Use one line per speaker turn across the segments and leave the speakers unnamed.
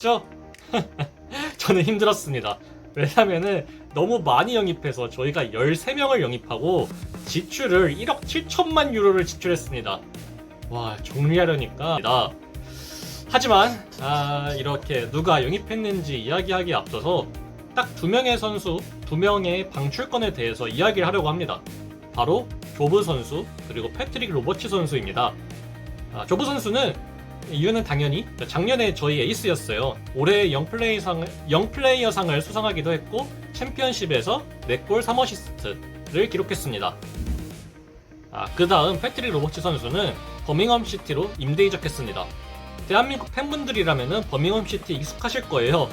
죠? 저는 힘들었습니다. 왜냐면은 너무 많이 영입해서 저희가 13명을 영입하고 지출을 1억 7천만 유로를 지출했습니다. 와, 정리하려니까. 하지만 이렇게 누가 영입했는지 이야기하기에 앞서서 딱 2명의 선수, 2명의 방출건에 대해서 이야기를 하려고 합니다. 바로 조브 선수 그리고 패트릭 로버츠 선수입니다. 조브 선수는 이유는 당연히 작년에 저희 에이스였어요. 올해 영플레이어상을 수상하기도 했고 챔피언십에서 4골 3어시스트를 기록했습니다. 그 다음 패트릭 로버츠 선수는 버밍엄 시티로 임대 이적했습니다. 대한민국 팬분들이라면 버밍엄 시티 익숙하실 거예요.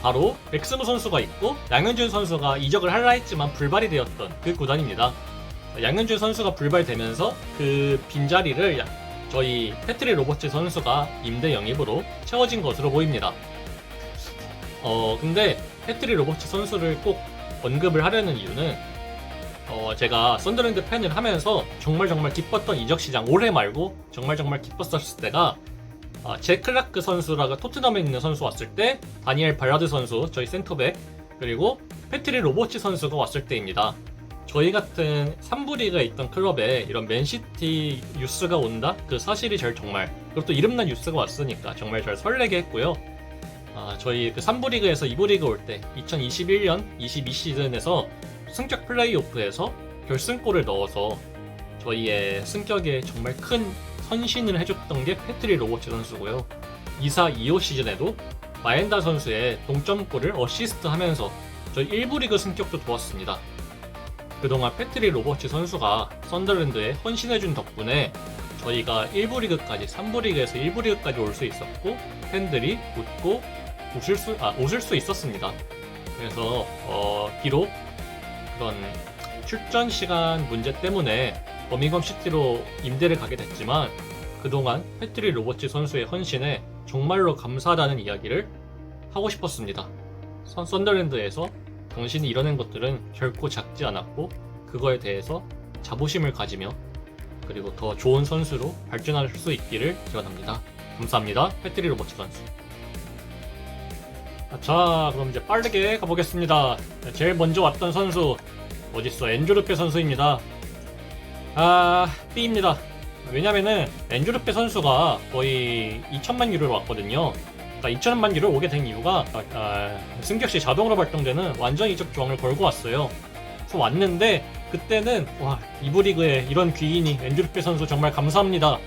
바로 백스무 선수가 있고 양현준 선수가 이적을 하려 했지만 불발이 되었던 그 구단입니다. 양현준 선수가 불발되면서 그 빈자리를 저희 패트릭 로버츠 선수가 임대 영입으로 채워진 것으로 보입니다. 근데 패트릭 로버츠 선수를 꼭 언급을 하려는 이유는 제가 썬더랜드 팬을 하면서 정말 기뻤던 이적 시장, 올해 말고 정말 기뻤었을 때가 제 클라크 선수라가 토트넘에 있는 선수 왔을 때, 다니엘 발라드 선수 저희 센터백, 그리고 패트릭 로버츠 선수가 왔을 때입니다. 저희 같은 3부 리그에 있던 클럽에 이런 맨시티 유스가 온다? 그 사실이 정말, 그리고 또 이름난 유스가 왔으니까 정말 잘 설레게 했고요. 저희 그 3부 리그에서 2부 리그 올 때 2021년 22 시즌에서 승격 플레이오프에서 결승골을 넣어서 저희의 승격에 정말 큰 선신을 해줬던 게 패트릭 로버츠 선수고요. 24-25 시즌에도 마엔다 선수의 동점골을 어시스트 하면서 저희 1부 리그 승격도 좋았습니다. 그동안 패트릭 로버츠 선수가 썬더랜드에 헌신해준 덕분에 저희가 1부 리그까지, 3부 리그에서 1부 리그까지 올 수 있었고 팬들이 웃고 웃을 수 있었습니다. 그래서 비록 그런 출전 시간 문제 때문에 버밍엄 시티로 임대를 가게 됐지만 그동안 패트릭 로버츠 선수의 헌신에 정말로 감사하다는 이야기를 하고 싶었습니다. 썬더랜드에서 당신이 이뤄낸 것들은 결코 작지 않았고 그거에 대해서 자부심을 가지며 그리고 더 좋은 선수로 발전할 수 있기를 기원합니다. 감사합니다. 패트릭 로버츠 선수. 자, 그럼 이제 빠르게 가보겠습니다. 제일 먼저 왔던 선수 어딨어? 엔조르페 선수입니다. B입니다. 왜냐면은 엔조르페 선수가 거의 2천만 유로로 왔거든요. 2천만 유로 오게 된 이유가 승격시 자동으로 발동되는 완전 이적 조항을 걸고 왔어요. 그래서 왔는데 그때는 와, 2부 리그에 이런 귀인이, 엔조르페 선수 정말 감사합니다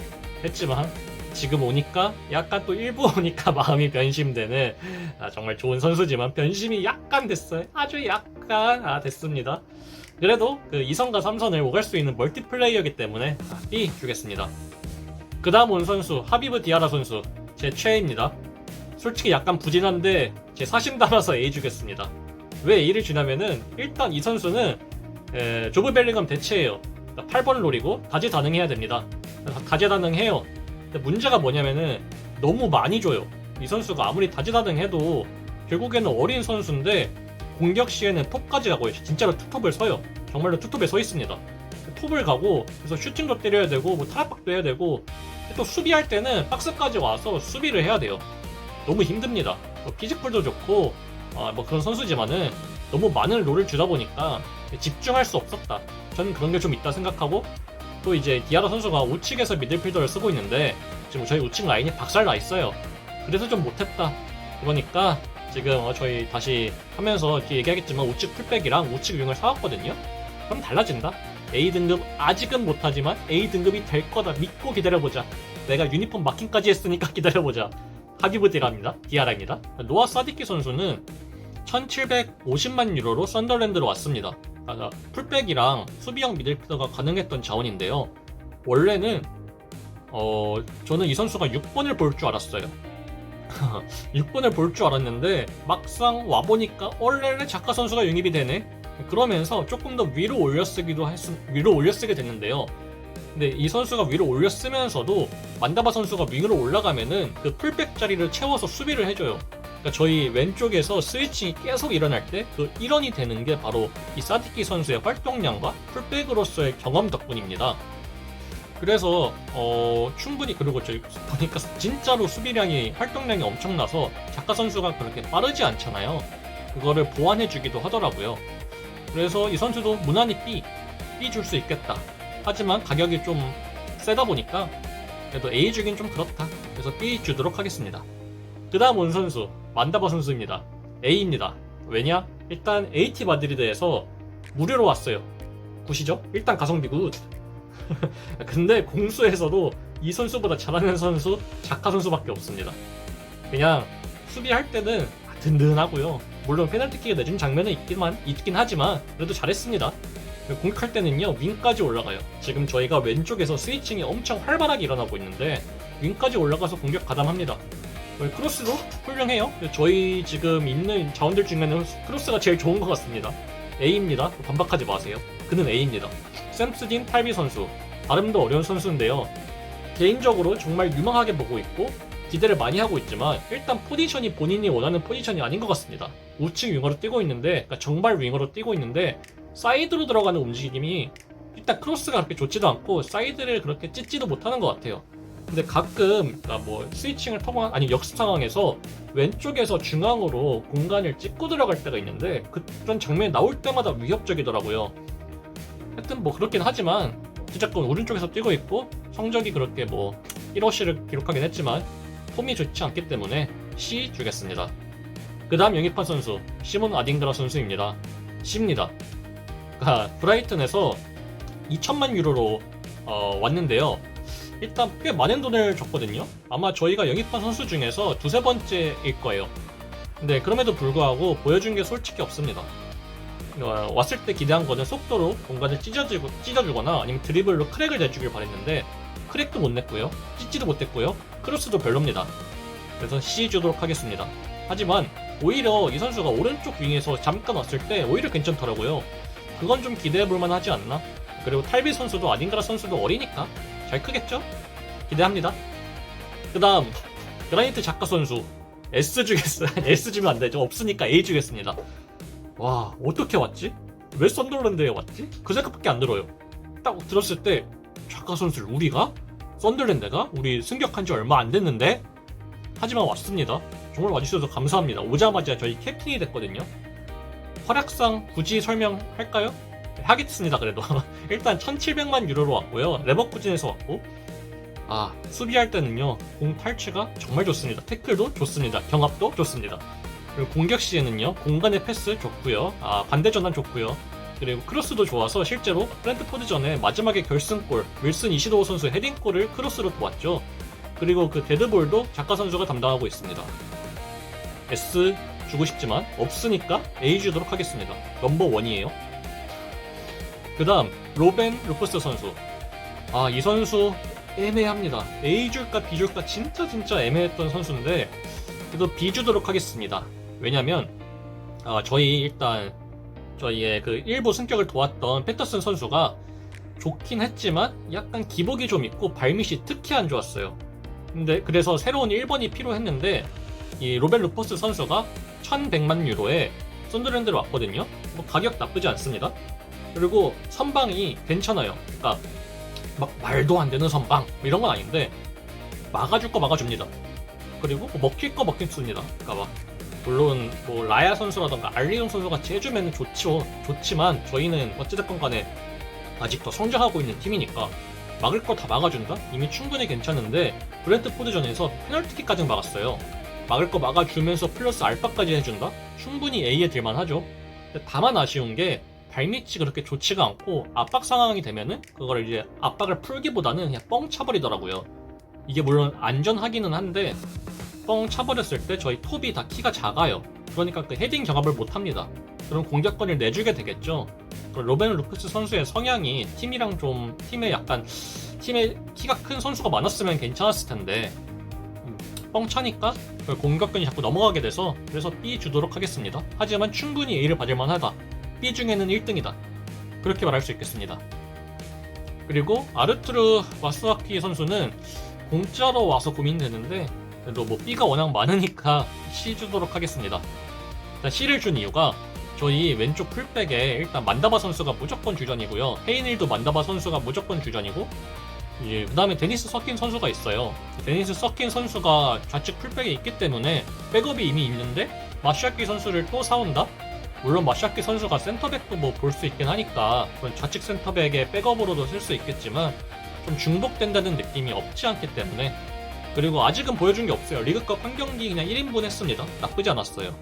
했지만 지금 오니까 약간 또 1부 오니까 마음이 변심되는, 정말 좋은 선수지만 변심이 약간 됐어요. 아주 약간 됐습니다. 그래도 그 2선과 3선을 오갈 수 있는 멀티플레이어이기 때문에 B 주겠습니다. 그 다음 온 선수 하비브 디아라 선수, 제 최애입니다. 솔직히 약간 부진한데 제 사심 담아서 A 주겠습니다. 왜 A를 주냐면은 일단 이 선수는 조브 벨링엄 대체예요. 8번 롤이고 다재다능해야 됩니다. 다재다능해요. 근데 문제가 뭐냐면은 너무 많이 줘요. 이 선수가 아무리 다재다능해도 결국에는 어린 선수인데 공격 시에는 톱까지 가고 진짜로 투톱을 서요. 정말로 투톱에 서 있습니다. 톱을 가고 그래서 슈팅도 때려야 되고 뭐 타락박도 해야 되고 또 수비할 때는 박스까지 와서 수비를 해야 돼요. 너무 힘듭니다. 피지컬도 좋고 뭐 그런 선수지만은 너무 많은 롤을 주다 보니까 집중할 수 없었다. 저는 그런 게 좀 있다 생각하고, 또 이제 디아라 선수가 우측에서 미들필더를 쓰고 있는데 지금 저희 우측 라인이 박살 나 있어요. 그래서 좀 못했다. 그러니까 지금 저희 다시 하면서 이렇게 얘기하겠지만 우측 풀백이랑 우측 윙을 사왔거든요. 그럼 달라진다. A등급 아직은 못하지만 A등급이 될 거다. 믿고 기다려보자. 내가 유니폼 마킹까지 했으니까 기다려보자. 하비브 디아라입니다. 노아 사디키 선수는 1750만 유로로 썬더랜드로 왔습니다. 풀백이랑 수비형 미들필더가 가능했던 자원인데요. 원래는 저는 이 선수가 6번을 볼 줄 알았어요. 6번을 볼 줄 알았는데 막상 와보니까 원래 작가 선수가 영입이 되네? 그러면서 조금 더 위로 올려쓰게 됐는데요. 근데 이 선수가 위로 올려쓰면서도 만다바 선수가 윙으로 올라가면은 그 풀백 자리를 채워서 수비를 해줘요. 그러니까 저희 왼쪽에서 스위칭이 계속 일어날 때 그 일원이 되는 게 바로 이 사디키 선수의 활동량과 풀백으로서의 경험 덕분입니다. 그래서 충분히, 그리고 저 보니까 진짜로 수비량이, 활동량이 엄청나서 작가 선수가 그렇게 빠르지 않잖아요. 그거를 보완해주기도 하더라고요. 그래서 이 선수도 무난히 B 줄 수 있겠다. 하지만 가격이 좀 세다 보니까 그래도 A 주긴 좀 그렇다. 그래서 B 주도록 하겠습니다. 그 다음 온 선수 만다바 선수입니다. A입니다. 왜냐? 일단 AT 마드리드에서 무료로 왔어요. 굿이죠? 일단 가성비 굿. 근데 공수에서도 이 선수보다 잘하는 선수 자카 선수밖에 없습니다. 그냥 수비할 때는 든든하고요. 물론 페널티킥을 내준 장면은 있긴 하지만 그래도 잘했습니다. 공격할 때는요, 윙까지 올라가요. 지금 저희가 왼쪽에서 스위칭이 엄청 활발하게 일어나고 있는데 윙까지 올라가서 공격 가담합니다. 크로스도 훌륭해요. 저희 지금 있는 자원들 중에는 크로스가 제일 좋은 것 같습니다. A입니다. 반박하지 마세요. 그는 A입니다. 샘스딘 탈비 선수, 발음도 어려운 선수인데요. 개인적으로 정말 유망하게 보고 있고 기대를 많이 하고 있지만 일단 포지션이 본인이 원하는 포지션이 아닌 것 같습니다. 우측 윙어로 뛰고 있는데, 그러니까 정발 윙어로 뛰고 있는데 사이드로 들어가는 움직임이 일단 크로스가 그렇게 좋지도 않고 사이드를 그렇게 찢지도 못하는 것 같아요. 근데 가끔, 그러니까 뭐 스위칭을 통한, 아니 역습 상황에서 왼쪽에서 중앙으로 공간을 찢고 들어갈 때가 있는데 그런 장면이 나올 때마다 위협적이더라고요. 하여튼 뭐 그렇긴 하지만 어쨌건 오른쪽에서 뛰고 있고 성적이 그렇게 뭐 1어시를 기록하긴 했지만 폼이 좋지 않기 때문에 C 주겠습니다. 그 다음 영입한 선수 시몬 아딩드라 선수입니다. C입니다. 그러니까 브라이튼에서 2천만 유로로 왔는데요. 일단 꽤 많은 돈을 줬거든요. 아마 저희가 영입한 선수 중에서 두세 번째일 거예요. 근데 그럼에도 불구하고 보여준 게 솔직히 없습니다. 왔을 때 기대한 거는 속도로 공간을 찢어주거나 아니면 드리블로 크랙을 내주길 바랬는데 크랙도 못 냈고요. 찢지도 못했고요. 크로스도 별로입니다. 그래서 C 주도록 하겠습니다. 하지만 오히려 이 선수가 오른쪽 윙에서 잠깐 왔을 때 오히려 괜찮더라고요. 그건 좀 기대해볼만 하지 않나? 그리고 탈비 선수도 아딩그라 선수도 어리니까 잘 크겠죠? 기대합니다. 그 다음 그라니트 작가 선수 S 주겠어요. S 주면 안 되죠. 없으니까 A 주겠습니다. 와, 어떻게 왔지? 왜 썬더랜드에 왔지? 그 생각밖에 안 들어요. 딱 들었을 때 작가 선수를 우리가? 썬더랜드가? 우리 승격한 지 얼마 안 됐는데? 하지만 왔습니다. 정말 와주셔서 감사합니다. 오자마자 저희 캡틴이 됐거든요. 활약상 굳이 설명할까요? 하겠습니다. 그래도 일단 1700만 유로로 왔고요. 레버쿠젠에서 왔고, 수비할 때는요 공 탈취가 정말 좋습니다. 태클도 좋습니다. 경합도 좋습니다. 그리고 공격 시에는요 공간의 패스 좋고요. 반대 전환 좋고요. 그리고 크로스도 좋아서 실제로 브랜트포드전에 마지막에 결승골 윌슨 이시도호 선수 헤딩골을 크로스로 도왔죠. 그리고 그 데드볼도 작가 선수가 담당하고 있습니다. S 주고 싶지만 없으니까 A 주도록 하겠습니다. 넘버 1이에요. 그 다음 로벤 루퍼스 선수. 이 선수 애매합니다. A 줄까 B 줄까 진짜 애매했던 선수인데 그래도 B 주도록 하겠습니다. 왜냐면 저희의 그 일부 승격을 도왔던 패터슨 선수가 좋긴 했지만 약간 기복이 좀 있고 발밑이 특히 안 좋았어요. 근데 그래서 새로운 1번이 필요했는데 이 로벤 루퍼스 선수가 1100만 유로에 썬더랜드로 왔거든요. 뭐 가격 나쁘지 않습니다. 그리고 선방이 괜찮아요. 그러니까 막 말도 안 되는 선방 이런 건 아닌데 막아줄 거 막아줍니다. 그리고 뭐 먹힐 거 먹힐습니다. 그러니까 막 물론 뭐 라야 선수라던가 알리용 선수 같이 해주면 좋지만 저희는 어찌됐건 간에 아직 더 성장하고 있는 팀이니까 막을 거 다 막아준다? 이미 충분히 괜찮은데 브랜트포드전에서 페널티킥까지 막았어요. 막을 거 막아주면서 플러스 알파까지 해준다? 충분히 A에 들만 하죠. 다만 아쉬운 게 발밑이 그렇게 좋지가 않고 압박 상황이 되면은 그걸 이제 압박을 풀기보다는 그냥 뻥 차버리더라고요. 이게 물론 안전하기는 한데 뻥 차버렸을 때 저희 톱이 다 키가 작아요. 그러니까 그 헤딩 경합을 못합니다. 그럼 공격권을 내주게 되겠죠. 로벤 루크스 선수의 성향이 팀에 키가 큰 선수가 많았으면 괜찮았을 텐데 뻥 차니까 공격권이 자꾸 넘어가게 돼서 그래서 B 주도록 하겠습니다. 하지만 충분히 A를 받을 만하다. B 중에는 1등이다. 그렇게 말할 수 있겠습니다. 그리고 아르투르 마스와키 선수는 공짜로 와서 고민되는데 그래도 뭐 B가 워낙 많으니까 C 주도록 하겠습니다. 일단 C를 준 이유가 저희 왼쪽 풀백에 일단 만다바 선수가 무조건 주전이고요. 헤이닐도 만다바 선수가 무조건 주전이고 그 다음에 데니스 서킨 선수가 있어요. 데니스 서킨 선수가 좌측 풀백에 있기 때문에 백업이 이미 있는데 마시아키 선수를 또 사온다? 물론 마시아키 선수가 센터백도 뭐 볼 수 있긴 하니까 그런 좌측 센터백의 백업으로도 쓸 수 있겠지만 좀 중복된다는 느낌이 없지 않기 때문에, 그리고 아직은 보여준 게 없어요. 리그컵 한 경기 그냥 1인분 했습니다. 나쁘지 않았어요.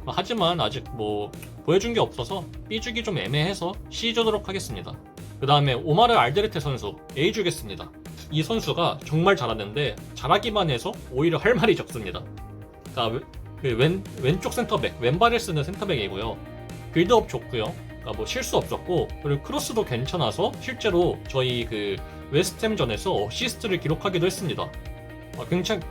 하지만 아직 뭐 보여준 게 없어서 B 주기 좀 애매해서 C 주도록 하겠습니다. 그 다음에 오마르 알데르테 선수 A 주겠습니다. 이 선수가 정말 잘하는데 잘하기만 해서 오히려 할 말이 적습니다. 그러니까 왼쪽 센터백, 왼발을 쓰는 센터백이고요. 빌드업 좋고요. 그러니까 뭐 실수 없었고, 그리고 크로스도 괜찮아서 실제로 저희 그 웨스트햄전에서 어시스트를 기록하기도 했습니다.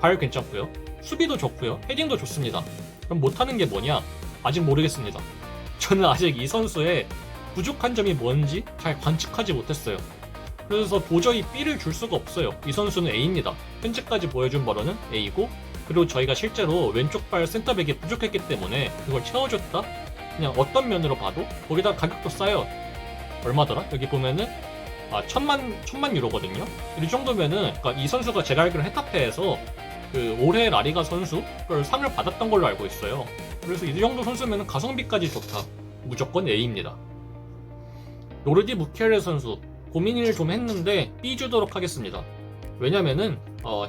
발 괜찮고요. 수비도 좋고요. 헤딩도 좋습니다. 그럼 못하는 게 뭐냐? 아직 모르겠습니다. 저는 아직 이 선수의 부족한 점이 뭔지 잘 관측하지 못했어요. 그래서 도저히 B를 줄 수가 없어요. 이 선수는 A입니다. 현재까지 보여준 바로는 A고, 그리고 저희가 실제로 왼쪽발 센터백이 부족했기 때문에 그걸 채워줬다? 그냥 어떤 면으로 봐도 거기다 가격도 싸요. 얼마더라? 여기 보면은 천만 유로거든요. 이 정도면은, 그러니까 이 선수가 제가 알기로 헤타페에서 그 올해 라리가 선수 상을 받았던 걸로 알고 있어요. 그래서 이 정도 선수면은 가성비까지 좋다. 무조건 A입니다. 노르디 무켈레 선수 고민을 좀 했는데 B 주도록 하겠습니다. 왜냐면은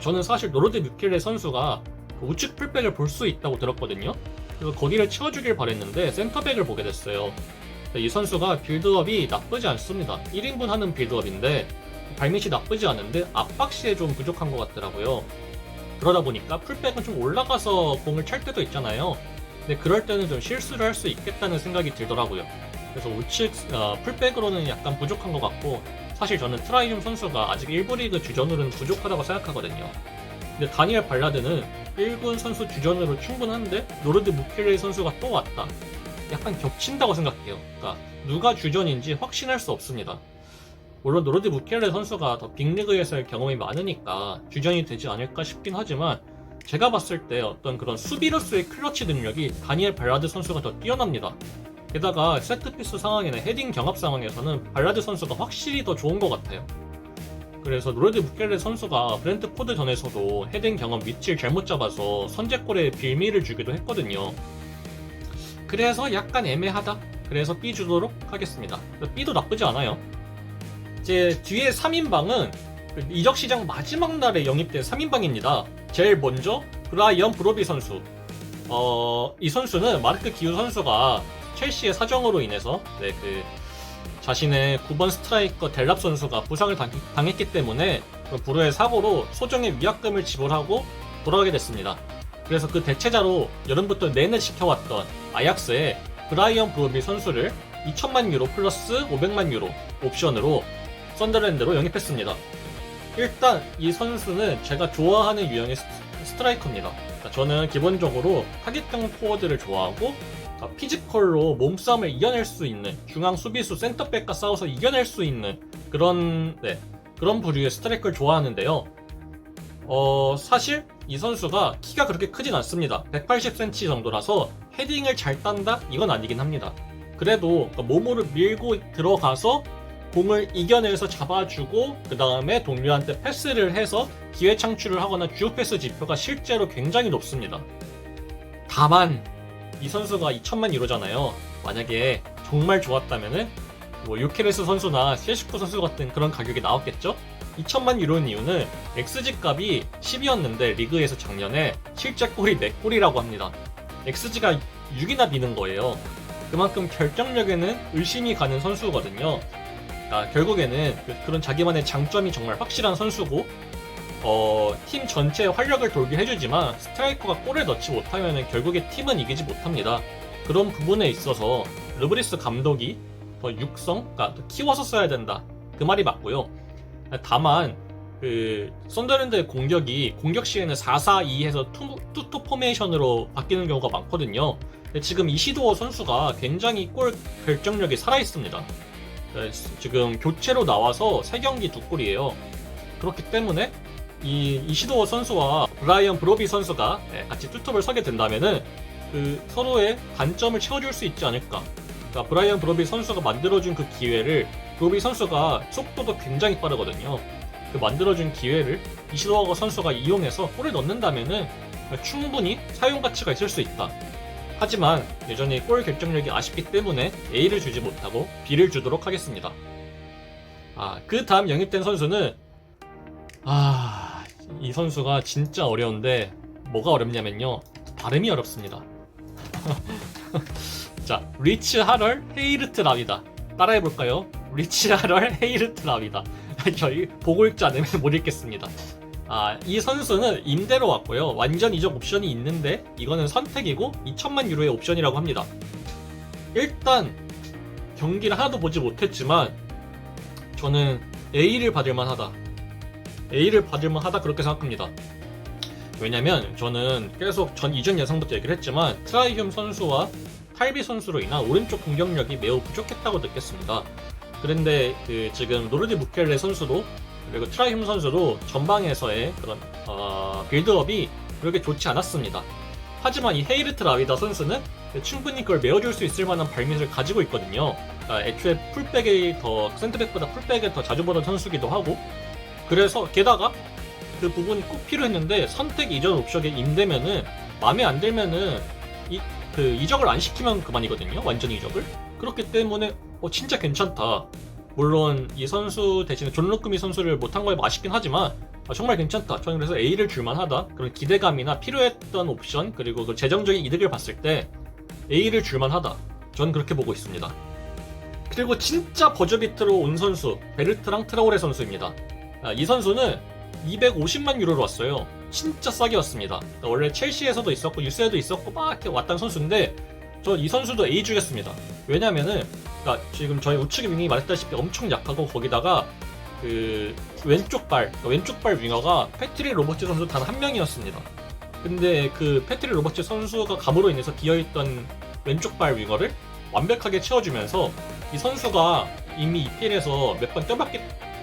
저는 사실 노르디 무켈레 선수가 우측 풀백을 볼 수 있다고 들었거든요. 그래서 거기를 채워주길 바랬는데 센터백을 보게 됐어요. 이 선수가 빌드업이 나쁘지 않습니다. 1인분 하는 빌드업인데 발밑이 나쁘지 않은데 압박 시에 좀 부족한 것 같더라고요. 그러다 보니까 풀백은 좀 올라가서 공을 찰 때도 있잖아요. 근데 그럴 때는 좀 실수를 할 수 있겠다는 생각이 들더라고요. 그래서 우측 풀백으로는 약간 부족한 것 같고, 사실 저는 트라이움 선수가 아직 1부 리그 주전으로는 부족하다고 생각하거든요. 근데 다니엘 발라드는 1군 선수 주전으로 충분한데 노르드 무켈레 선수가 또 왔다. 약간 겹친다고 생각해요. 그러니까 누가 주전인지 확신할 수 없습니다. 물론 노르드 무켈레 선수가 더 빅리그에서의 경험이 많으니까 주전이 되지 않을까 싶긴 하지만, 제가 봤을 때 어떤 그런 수비로서의 클러치 능력이 다니엘 발라드 선수가 더 뛰어납니다. 게다가 세트피스 상황이나 헤딩 경합 상황에서는 발라드 선수가 확실히 더 좋은 것 같아요. 그래서 노르드 무켈레 선수가 브렌트포드 전에서도 헤딩 경험 위치를 잘못 잡아서 선제골에 빌미를 주기도 했거든요. 그래서 약간 애매하다. 그래서 B 주도록 하겠습니다. B도 나쁘지 않아요. 이제 뒤에 3인방은 이적 시장 마지막 날에 영입된 3인방입니다. 제일 먼저 브라이언 브로비 선수. 이 선수는 마르크 기우 선수가 첼시의 사정으로 인해서 자신의 9번 스트라이커 델랍 선수가 부상을 당했기 때문에 불후의 사고로 소정의 위약금을 지불하고 돌아가게 됐습니다. 그래서 그 대체자로 여름부터 내내 지켜왔던 아약스의 브라이언 브로비 선수를 2천만 유로 플러스 500만 유로 옵션으로 썬더랜드로 영입했습니다. 일단 이 선수는 제가 좋아하는 유형의 스트라이커입니다. 그러니까 저는 기본적으로 타깃형 포워드를 좋아하고, 피지컬로 몸싸움을 이겨낼 수 있는, 중앙 수비수 센터백과 싸워서 이겨낼 수 있는 그런 부류의 스트라이커를 좋아하는데요. 사실 이 선수가 키가 그렇게 크진 않습니다. 180cm 정도라서 헤딩을 잘 딴다? 이건 아니긴 합니다. 그래도 몸으로 밀고 들어가서 공을 이겨내서 잡아주고 그 다음에 동료한테 패스를 해서 기회 창출을 하거나 주요 패스 지표가 실제로 굉장히 높습니다. 다만 이 선수가 2천만 유로잖아요. 만약에 정말 좋았다면은 뭐 유케레스 선수나 셰슈코 선수 같은 그런 가격이 나왔겠죠? 2천만 유로인 이유는 XG 값이 10이었는데 리그에서 작년에 실제 골이 4골이라고 합니다. XG가 6이나 비는 거예요. 그만큼 결정력에는 의심이 가는 선수거든요. 결국에는 그런 자기만의 장점이 정말 확실한 선수고, 팀 전체의 활력을 돌게 해주지만 스트라이커가 골을 넣지 못하면 결국에 팀은 이기지 못합니다. 그런 부분에 있어서 르브리스 감독이 더 더 키워서 써야 된다. 그 말이 맞고요. 다만 썬더랜드의 공격 시에는 4-4-2에서 투토 포메이션으로 바뀌는 경우가 많거든요. 지금 이시도어 선수가 굉장히 골 결정력이 살아있습니다. 지금 교체로 나와서 3경기 2골이에요. 그렇기 때문에 이시도어 선수와 브라이언 브로비 선수가 같이 투톱을 서게 된다면은 서로의 단점을 채워줄 수 있지 않을까. 그러니까 브라이언 브로비 선수가 만들어준 그 기회를 브로비 선수가 속도도 굉장히 빠르거든요. 그 만들어준 기회를 이시도아가 선수가 이용해서 골을 넣는다면은 충분히 사용 가치가 있을 수 있다. 하지만 여전히 골 결정력이 아쉽기 때문에 A를 주지 못하고 B를 주도록 하겠습니다. 그 다음 영입된 선수는 이 선수가 진짜 어려운데 뭐가 어렵냐면요, 발음이 어렵습니다. 자, 리츠 하럴 헤이르트 라비다. 따라해볼까요? 리츠 하럴 헤이르트 라비다. 저희 보고 읽지 않으면 못 읽겠습니다. 이 선수는 임대로 왔고요. 완전 이적 옵션이 있는데 이거는 선택이고 2천만 유로의 옵션이라고 합니다. 일단 경기를 하나도 보지 못했지만 저는 A를 받을만 하다. A를 받을만 하다 그렇게 생각합니다. 왜냐면 저는 계속 이전 예상부터 얘기를 했지만 트라이훔 선수와 탈비 선수로 인한 오른쪽 공격력이 매우 부족했다고 느꼈습니다. 그런데 지금 노르디 무켈레 선수도 그리고 트라이훔 선수도 전방에서의 그런 빌드업이 그렇게 좋지 않았습니다. 하지만 이 헤이르트 라비다 선수는 충분히 그걸 메워줄 수 있을 만한 발밑을 가지고 있거든요. 애초에 풀백이 센터백보다 풀백을 더 자주 보던 선수기도 하고, 그래서 게다가 그 부분이 꼭 필요했는데 선택 이전 옵션에 임대면은 마음에 안 들면은 이적을 안 시키면 그만이거든요. 완전 이적을. 그렇기 때문에 진짜 괜찮다. 물론 이 선수 대신에 존 루크미 선수를 못한 거에 아쉽긴 하지만 정말 괜찮다. 저는 그래서 A를 줄만하다. 그런 기대감이나 필요했던 옵션 그리고 그 재정적인 이득을 봤을 때 A를 줄만하다. 저는 그렇게 보고 있습니다. 그리고 진짜 버저비트로 온 선수 베르트랑 트라오레 선수입니다. 이 선수는 250만 유로로 왔어요. 진짜 싸게 왔습니다. 원래 첼시에서도 있었고 유스에도 있었고 막 이렇게 왔던 선수인데 저 이 선수도 A 주겠습니다. 왜냐면은 지금 저희 우측의 윙이 말했다시피 엄청 약하고 거기다가 왼쪽 발 윙어가 패트릭 로버츠 선수 단 한 명이었습니다. 근데 그 패트릭 로버츠 선수가 감으로 인해서 비어있던 왼쪽 발 윙어를 완벽하게 채워주면서 이 선수가 이미 EPL에서 몇 번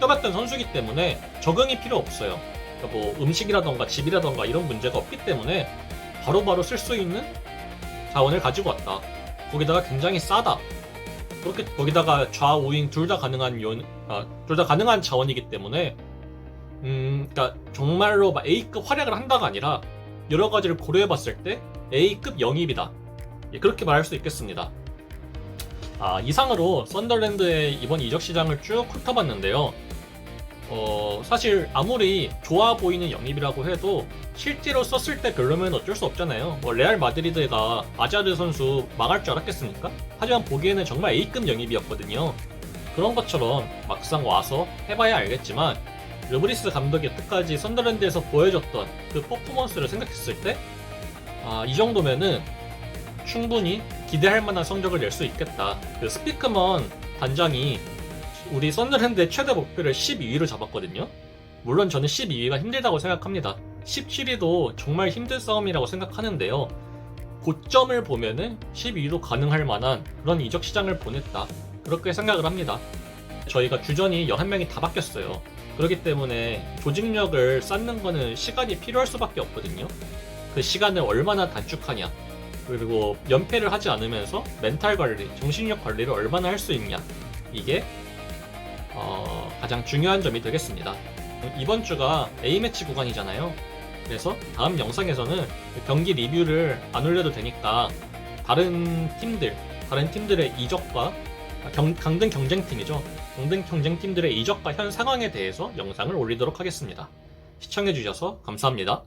떠봤던 선수이기 때문에 적응이 필요 없어요. 그러니까 뭐 음식이라던가 집이라던가 이런 문제가 없기 때문에 바로바로 쓸 수 있는 자원을 가지고 왔다. 거기다가 굉장히 싸다. 거기다가 좌우윙 둘 다 가능한 자원이기 때문에 그러니까 정말로 A급 활약을 한다가 아니라 여러 가지를 고려해봤을 때 A급 영입이다. 그렇게 말할 수 있겠습니다. 이상으로 썬더랜드의 이번 이적 시장을 쭉 훑어봤는데요. 사실 아무리 좋아 보이는 영입이라고 해도 실제로 썼을 때 별로면 어쩔 수 없잖아요. 레알 마드리드가 아자르 선수 망할 줄 알았겠습니까? 하지만 보기에는 정말 A급 영입이었거든요. 그런 것처럼 막상 와서 해봐야 알겠지만 르브리스 감독이 여태까지 썬더랜드에서 보여줬던 그 퍼포먼스를 생각했을 때 이 정도면은 충분히 기대할 만한 성적을 낼 수 있겠다. 스피크먼 단장이 우리 썬더랜드의 최대 목표를 12위로 잡았거든요. 물론 저는 12위가 힘들다고 생각합니다. 17위도 정말 힘든 싸움이라고 생각하는데요. 고점을 보면은 12위도 가능할 만한 그런 이적 시장을 보냈다. 그렇게 생각을 합니다. 저희가 주전이 11명이 다 바뀌었어요. 그렇기 때문에 조직력을 쌓는 거는 시간이 필요할 수밖에 없거든요. 그 시간을 얼마나 단축하냐, 그리고 연패를 하지 않으면서 멘탈 관리, 정신력 관리를 얼마나 할 수 있냐, 이게 가장 중요한 점이 되겠습니다. 이번 주가 A매치 구간이잖아요. 그래서 다음 영상에서는 경기 리뷰를 안 올려도 되니까 다른 팀들의 이적과 강등 경쟁팀이죠. 강등 경쟁팀들의 이적과 현 상황에 대해서 영상을 올리도록 하겠습니다. 시청해주셔서 감사합니다.